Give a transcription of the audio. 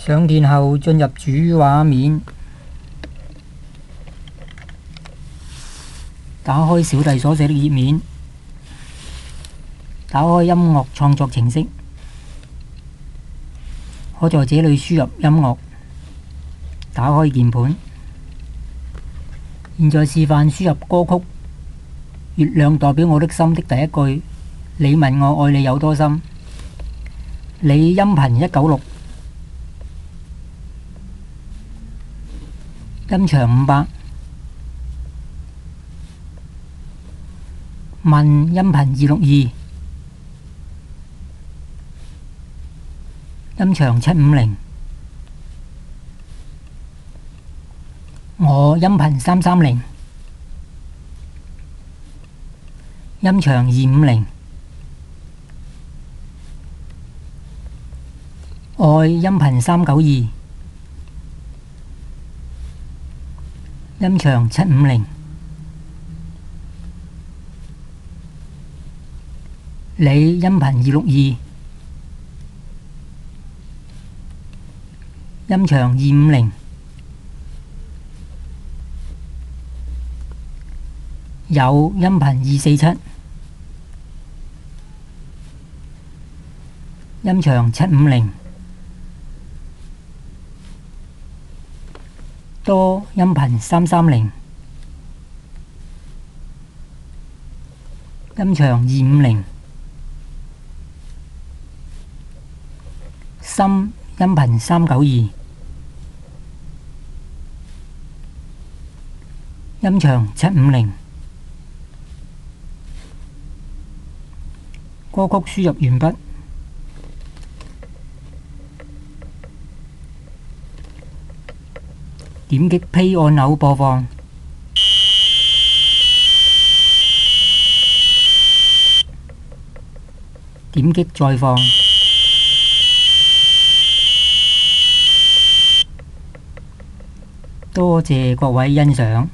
上電後進入主畫面，打開小弟所寫的頁面，打開音樂創作程式，可在這裏輸入音樂，打開鍵盤。現在示範輸入歌曲《月亮代表我的心》的第一句，你問我愛你有多深。你音頻196，音長500，問音頻262，音長750，我音頻330，音長250，愛音頻392，音長750，你音頻262，音長250，有音頻247，音長750，多音頻330，音長250，深音頻392，音長750。歌曲輸入完畢，點擊 Play 按鈕播放。點擊再放。多謝各位欣賞。